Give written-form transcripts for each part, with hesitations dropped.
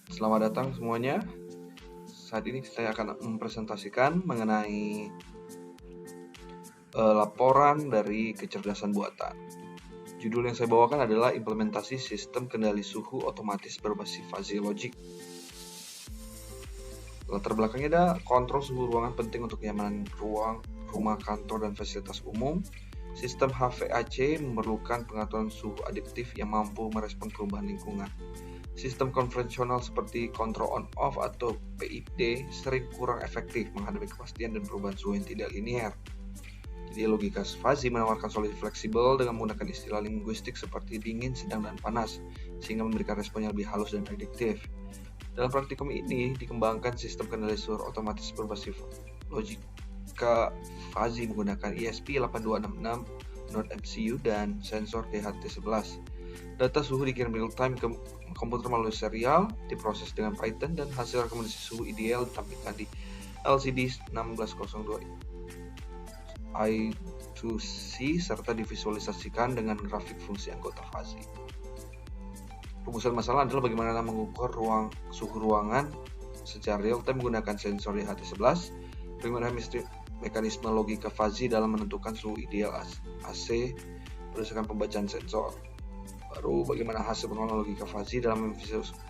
Selamat datang semuanya. Saat ini saya akan mempresentasikan mengenai laporan dari kecerdasan buatan. Judul yang saya bawakan adalah implementasi sistem kendali suhu otomatis berbasis fuzzy logic. Latar belakangnya ada kontrol suhu ruangan penting untuk kenyamanan ruang, rumah, kantor, dan fasilitas umum. Sistem HVAC memerlukan pengaturan suhu adaptif yang mampu merespon perubahan lingkungan. Sistem konvensional seperti kontrol on-off atau PID sering kurang efektif menghadapi kepastian dan perubahan suhu yang tidak linear. Jadi logika fuzzy menawarkan solusi fleksibel dengan menggunakan istilah linguistik seperti dingin, sedang, dan panas, sehingga memberikan respon yang lebih halus dan prediktif. Dalam praktikum ini dikembangkan sistem kendali suhu otomatis berbasis logika fuzzy menggunakan ESP8266 Node MCU dan sensor DHT11. Data suhu dikirim real-time ke komputer melalui serial, diproses dengan Python, dan hasil rekomendasi suhu ideal ditampilkan di LCD 1602 I2C serta divisualisasikan dengan grafik fungsi anggota fuzzy. Rumusan masalah adalah bagaimana mengukur suhu ruangan secara real-time menggunakan sensor DHT11, bagaimana mekanisme logika fuzzy dalam menentukan suhu ideal AC berdasarkan pembacaan sensor. Baru bagaimana hasil pengembangan logika fuzzy dalam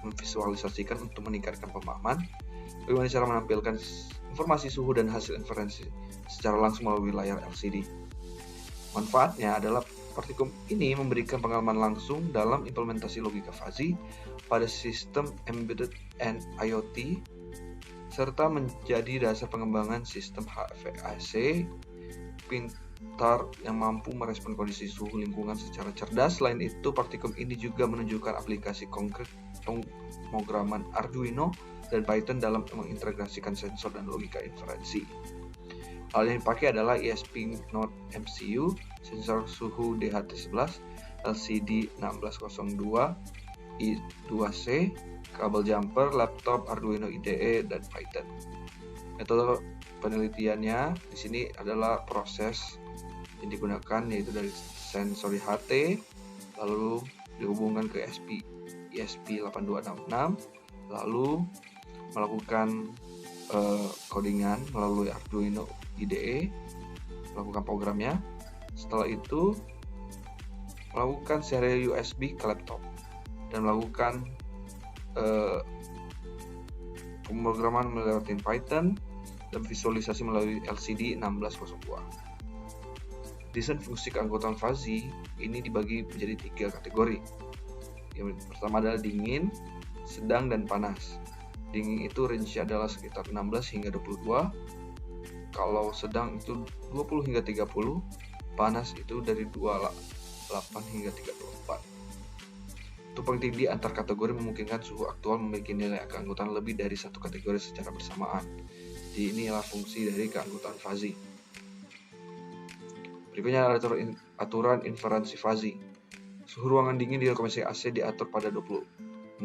memvisualisasikan untuk meningkatkan pemahaman, bagaimana cara menampilkan informasi suhu dan hasil inferensi secara langsung melalui layar LCD. Manfaatnya adalah praktikum ini memberikan pengalaman langsung dalam implementasi logika fuzzy pada sistem embedded and IoT, serta menjadi dasar pengembangan sistem HVAC pintar yang mampu merespon kondisi suhu lingkungan secara cerdas. Selain itu, praktikum ini juga menunjukkan aplikasi konkret pemrograman Arduino dan Python dalam mengintegrasikan sensor dan logika inferensi. Hal yang dipakai adalah ESP Node MCU, sensor suhu DHT11, LCD 1602, I2C, kabel jumper, laptop Arduino IDE, dan Python. Metode penelitiannya di sini adalah proses yang digunakan yaitu dari sensor DHT lalu dihubungkan ke ESP8266 lalu melakukan codingan melalui Arduino IDE, melakukan programnya. Setelah itu melakukan serial USB ke laptop dan melakukan pemrograman melalui Python dan visualisasi melalui LCD 1602. Desain fungsi keanggotaan fuzzy ini dibagi menjadi 3 kategori. Yang pertama adalah dingin, sedang, dan panas. Dingin itu range-nya adalah sekitar 16 hingga 22. Kalau sedang itu 20 hingga 30. Panas itu dari 28 hingga 34. Untuk paling tinggi antar kategori memungkinkan suhu aktual memiliki nilai keanggotaan lebih dari satu kategori secara bersamaan. Jadi inilah fungsi dari keanggotaan fuzzy. Berikutnya adalah aturan inferensi fuzzy. Suhu ruangan dingin di kompresi AC diatur pada 26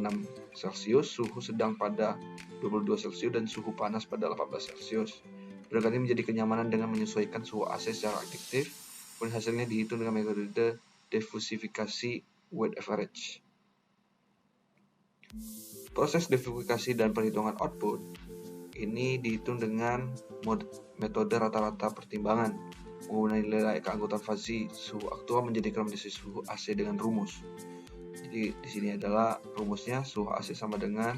Celcius, suhu sedang pada 22 Celcius, dan suhu panas pada 18 Celcius. Berganti menjadi kenyamanan dengan menyesuaikan suhu AC secara adaptif. Kemudian hasilnya dihitung dengan metode diffusifikasi weighted average. Proses diffusifikasi dan perhitungan output ini dihitung dengan metode rata-rata pertimbangan menggunakan nilai keanggotaan fuzzy suhu aktual menjadi rekomendasi suhu AC dengan rumus. Jadi di sini adalah rumusnya, suhu AC sama dengan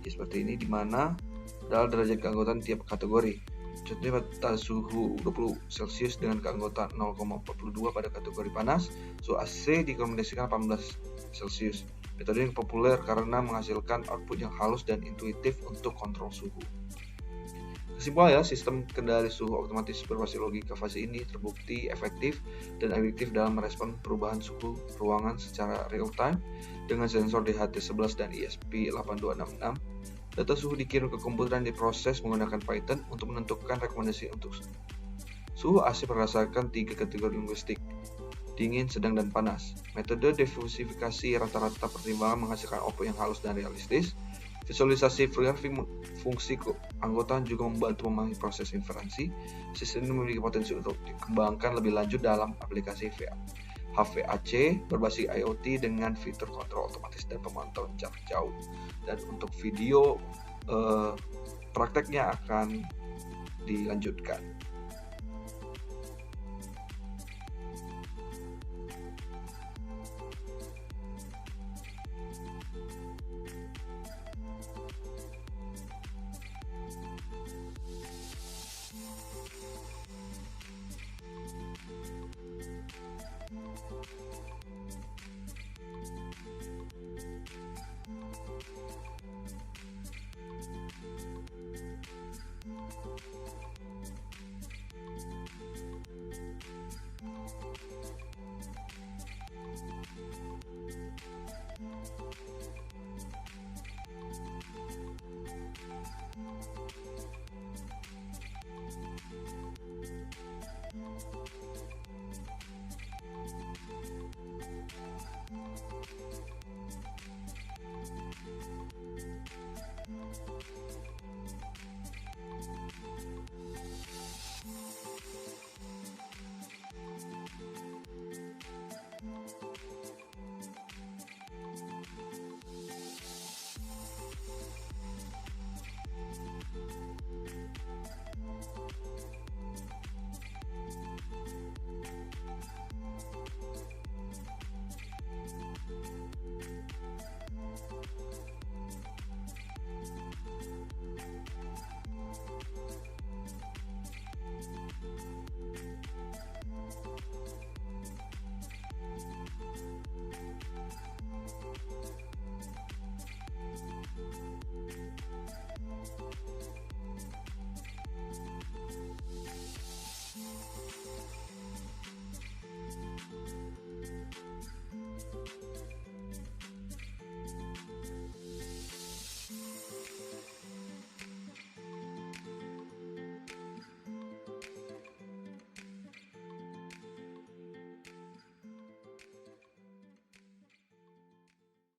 seperti ini, di mana adalah derajat keanggotaan tiap kategori. Contohnya pada suhu 20 Celcius dengan keanggotaan 0,42 pada kategori panas, suhu AC direkomendasikan 18 Celcius. Metode yang populer karena menghasilkan output yang halus dan intuitif untuk kontrol suhu. Kesimpulannya, sistem kendali suhu otomatis berbasis logika fuzzy ini terbukti efektif dan efektif dalam merespon perubahan suhu ruangan secara real time dengan sensor DHT11 dan ESP8266. Data suhu dikirim ke komputer dan diproses menggunakan Python untuk menentukan rekomendasi untuk suhu AC berdasarkan 3 kategori linguistik: dingin, sedang, dan panas. Metode diffusifikasi rata-rata pertimbangan menghasilkan output yang halus dan realistis. Visualisasi grafik fungsi anggota juga membantu memahami proses inferensi. Sistem ini memiliki potensi untuk dikembangkan lebih lanjut dalam aplikasi HVAC berbasis IoT dengan fitur kontrol otomatis dan pemantauan jarak jauh. Dan untuk video prakteknya akan dilanjutkan.